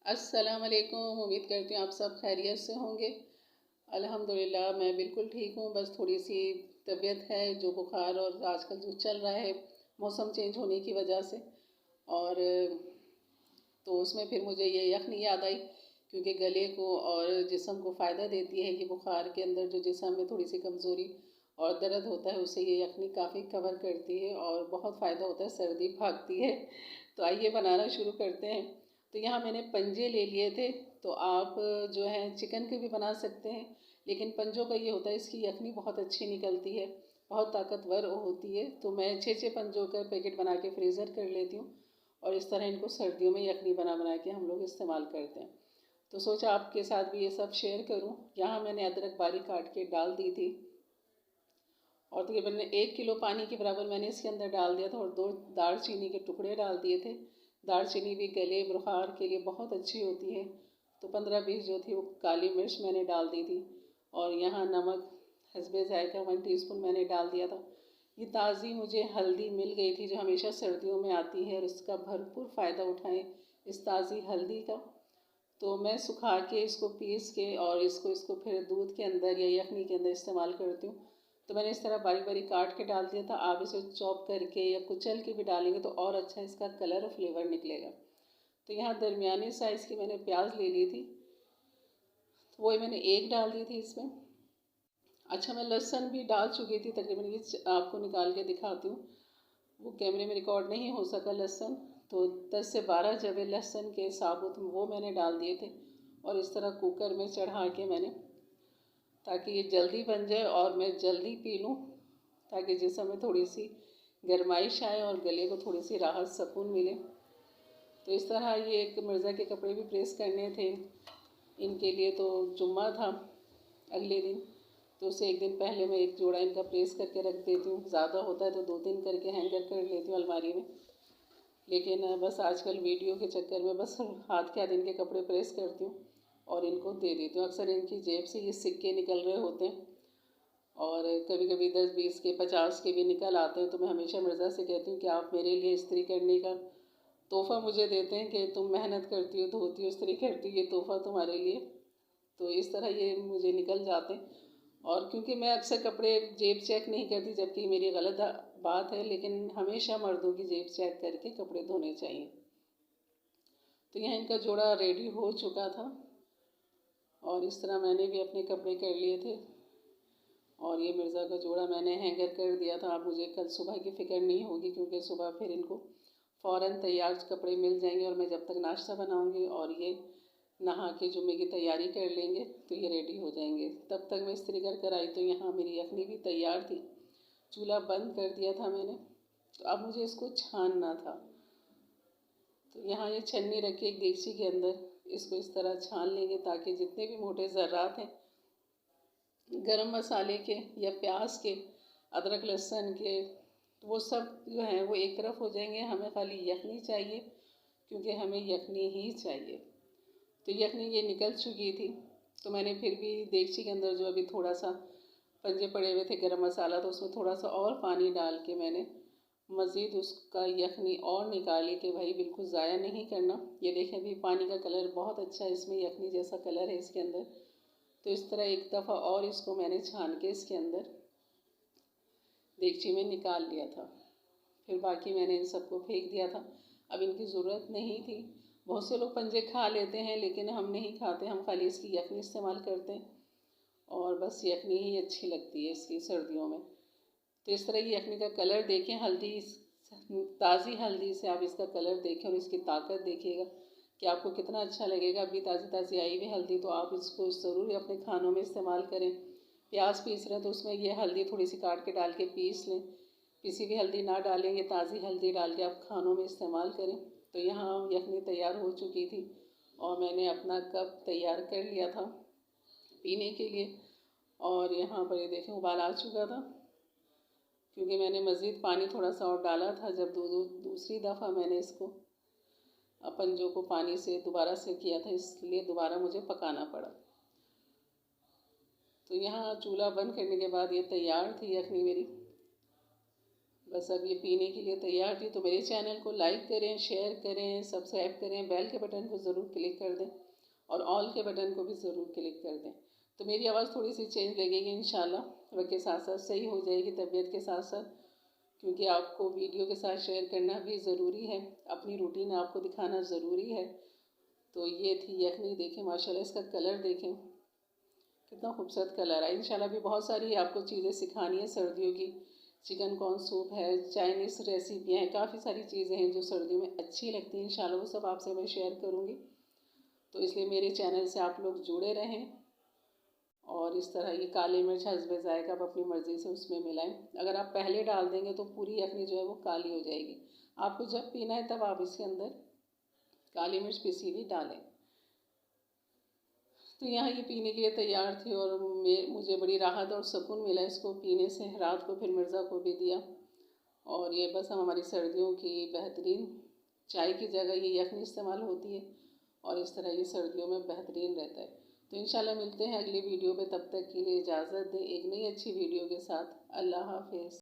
अस्सलाम वालेकुम। उम्मीद करती हूँ आप सब खैरियत से होंगे। अल्हम्दुलिल्लाह मैं बिल्कुल ठीक हूँ। बस थोड़ी सी तबीयत है, जो बुखार और आजकल जो चल रहा है मौसम चेंज होने की वजह से। और तो उसमें फिर मुझे ये यखनी याद आई, क्योंकि गले को और जिस्म को फ़ायदा देती है। कि बुखार के अंदर जो जिस्म में थोड़ी सी कमज़ोरी और दर्द होता है, उसे ये यखनी काफ़ी कवर करती है और बहुत फ़ायदा होता है, सर्दी भागती है। तो आइए बनाना शुरू करते हैं। तो यहाँ मैंने पंजे ले लिए थे। तो आप जो है चिकन के भी बना सकते हैं, लेकिन पंजों का ये होता है इसकी यखनी बहुत अच्छी निकलती है, बहुत ताकतवर होती है। तो मैं 6-6 पंजों का पैकेट बना के फ्रीज़र कर लेती हूँ, और इस तरह इनको सर्दियों में यखनी बना बना के हम लोग इस्तेमाल करते हैं। तो सोचा आपके साथ भी ये सब शेयर करूँ। यहाँ मैंने अदरक बारीक काट के डाल दी थी, और तकरीबन 1 किलो पानी के बराबर मैंने इसके अंदर डाल दिया था, और 2 दालचीनी के टुकड़े डाल दिए थे। दालचीनी भी गले बुखार के लिए बहुत अच्छी होती है। तो 15-20 जो थी वो काली मिर्च मैंने डाल दी थी, और यहाँ नमक हस्बे ज़ायका 1 टीस्पून मैंने डाल दिया था। ये ताज़ी मुझे हल्दी मिल गई थी, जो हमेशा सर्दियों में आती है, और इसका भरपूर फ़ायदा उठाएं इस ताज़ी हल्दी का। तो मैं सुखा के इसको पीस के और इसको फिर दूध के अंदर या यखनी के अंदर इस्तेमाल करती हूँ। तो मैंने इस तरह बारीक बारीक काट के डाल दिया था। आप इसे चॉप करके या कुचल के भी डालेंगे तो और अच्छा इसका कलर और फ्लेवर निकलेगा। तो यहाँ दरमियाने साइज़ की मैंने प्याज ले ली थी, तो वही मैंने एक डाल दी थी इसमें। अच्छा, मैं लहसुन भी डाल चुकी थी तकरीबन, ये आपको निकाल के दिखाती हूँ, वो कैमरे में रिकॉर्ड नहीं हो सका लहसुन। तो 10 से 12 जबे लहसुन के साबुत वो मैंने डाल दिए थे, और इस तरह कुकर में चढ़ा के मैंने, ताकि ये जल्दी बन जाए और मैं जल्दी पी लूँ, ताकि जिसम में थोड़ी सी गरमाइश आए और गले को थोड़ी सी राहत सुकून मिले। तो इस तरह ये एक मिर्ज़ा के कपड़े भी प्रेस करने थे इनके लिए। तो जुम्मा था अगले दिन, तो उससे एक दिन पहले मैं एक जोड़ा इनका प्रेस करके रख देती हूँ। ज़्यादा होता है तो 2-3 करके हैंगर कर लेती हूँ अलमारी में। लेकिन बस आजकल वीडियो के चक्कर में बस हाथ के हाथ इनके कपड़े प्रेस करती हूँ और इनको दे देती हूँ। अक्सर इनकी जेब से ये सिक्के निकल रहे होते हैं, और कभी कभी 10-20 के 50 के भी निकल आते हैं। तो मैं हमेशा मिर्ज़ा से कहती हूँ कि आप मेरे लिए इस्त्री करने का तोहफ़ा मुझे देते हैं, कि तुम मेहनत करती हो, धोती हो, इस्त्री करती हो, ये तोहफ़ा तुम्हारे लिए। तो इस तरह ये मुझे निकल जाते हैं। और क्योंकि मैं अक्सर कपड़े जेब चेक नहीं करती, जबकि मेरी गलत बात है, लेकिन हमेशा मर्दों की जेब चेक करके कपड़े धोने चाहिए। तो यहाँ इनका जोड़ा रेडी हो चुका था, और इस तरह मैंने भी अपने कपड़े कर लिए थे, और ये मिर्ज़ा का जोड़ा मैंने हैंगर कर दिया था। अब मुझे कल सुबह की फ़िक्र नहीं होगी, क्योंकि सुबह फिर इनको फ़ौरन तैयार कपड़े मिल जाएंगे, और मैं जब तक नाश्ता बनाऊंगी और ये नहा के जुम्मे की तैयारी कर लेंगे तो ये रेडी हो जाएंगे। तब तक मैं इस्त्री कर आई। तो यहाँ मेरी यखनी भी तैयार थी, चूल्हा बंद कर दिया था मैंने। तो अब मुझे इसको छानना था। तो यहाँ ये छन्नी रखी एक देगची के अंदर, इसको इस तरह छान लेंगे, ताकि जितने भी मोटे ज़र्रात हैं गरम मसाले के या प्याज के, अदरक लहसुन के, तो वो सब जो हैं वो एक तरफ हो जाएंगे। हमें खाली यखनी चाहिए, क्योंकि हमें यखनी ही चाहिए। तो यखनी ये निकल चुकी थी। तो मैंने फिर भी देगची के अंदर जो अभी थोड़ा सा पंजे पड़े हुए थे गरम मसाला, तो उसमें थोड़ा सा और पानी डाल के मैंने मज़ीद उसका यखनी और निकाली, कि भाई बिल्कुल ज़ाया नहीं करना। ये देखें अभी पानी का कलर बहुत अच्छा है, इसमें यखनी जैसा कलर है इसके अंदर। तो इस तरह एक दफ़ा और इसको मैंने छान के इसके अंदर देगची में निकाल लिया था। फिर बाकी मैंने इन सबको फेंक दिया था, अब इनकी ज़रूरत नहीं थी। बहुत से लोग पंजे खा लेते हैं, लेकिन हम नहीं खाते, हम खाली इसकी यखनी इस्तेमाल करते हैं, और बस यखनी ही अच्छी लगती है इसकी सर्दियों में। तो इस तरह की यखनी का कलर देखें, हल्दी ताज़ी हल्दी से आप इसका कलर देखें और इसकी ताकत देखिएगा कि आपको कितना अच्छा लगेगा। अभी ताज़ी ताज़ी आई हुई हल्दी, तो आप इसको ज़रूर अपने खानों में इस्तेमाल करें। प्याज पीस रहे हैं तो उसमें ये हल्दी थोड़ी सी काट के डाल के पीस लें। पिसी हुई हल्दी ना डालें, ये ताज़ी हल्दी डाल के आप खानों में इस्तेमाल करें। तो यहाँ यखनी तैयार हो चुकी थी, और मैंने अपना कप तैयार कर लिया था पीने के लिए। और यहाँ पर ये देखें उबाल आ चुका था, क्योंकि मैंने मज़ीद पानी थोड़ा सा और डाला था जब दूसरी दफ़ा मैंने इसको पंजों को पानी से दोबारा से किया था, इसलिए दोबारा मुझे पकाना पड़ा। तो यहाँ चूल्हा बंद करने के बाद ये तैयार थी यखनी मेरी। बस अब ये पीने के लिए तैयार थी। तो मेरे चैनल को लाइक करें, शेयर करें, सब्सक्राइब करें, बेल के बटन को ज़रूर क्लिक कर दें और ऑल के बटन को भी ज़रूर क्लिक कर दें। तो मेरी आवाज़ थोड़ी सी चेंज लगेगी इंशाल्लाह, वक्त के साथ साथ सही हो जाएगी तबीयत के साथ साथ, क्योंकि आपको वीडियो के साथ शेयर करना भी ज़रूरी है, अपनी रूटीन आपको दिखाना ज़रूरी है। तो ये थी यखनी, देखें माशाल्लाह इसका कलर देखें कितना खूबसूरत कलर है। इंशाल्लाह भी बहुत सारी आपको चीज़ें सिखानी है सर्दियों की। चिकन कॉर्न सूप है, चाइनीज़ रेसिपियाँ हैं, काफ़ी सारी चीज़ें हैं जो सर्दियों में अच्छी लगती हैं। इंशाल्लाह वो सब आपसे मैं शेयर करूँगी। तो इसलिए मेरे चैनल से आप लोग जुड़े रहें। और इस तरह ये काली मिर्च हस्बे ज़ायक़ा आप अपनी मर्ज़ी से उसमें मिलाएं। अगर आप पहले डाल देंगे तो पूरी यखनी जो है वो काली हो जाएगी। आपको जब पीना है तब आप इसके अंदर काली मिर्च पिसी हुई डालें। तो यहाँ ये पीने के लिए तैयार थी और मुझे बड़ी राहत और सुकून मिला इसको पीने से। रात को फिर मिर्ज़ा को भी दिया। और ये बस हम हमारी सर्दियों की बेहतरीन चाय की जगह ये यखनी इस्तेमाल होती है और इस तरह ये सर्दियों में बेहतरीन रहता है। तो इंशाल्लाह मिलते हैं अगली वीडियो में, तब तक के लिए इजाज़त दें एक नई अच्छी वीडियो के साथ। अल्लाह हाफ़िज़।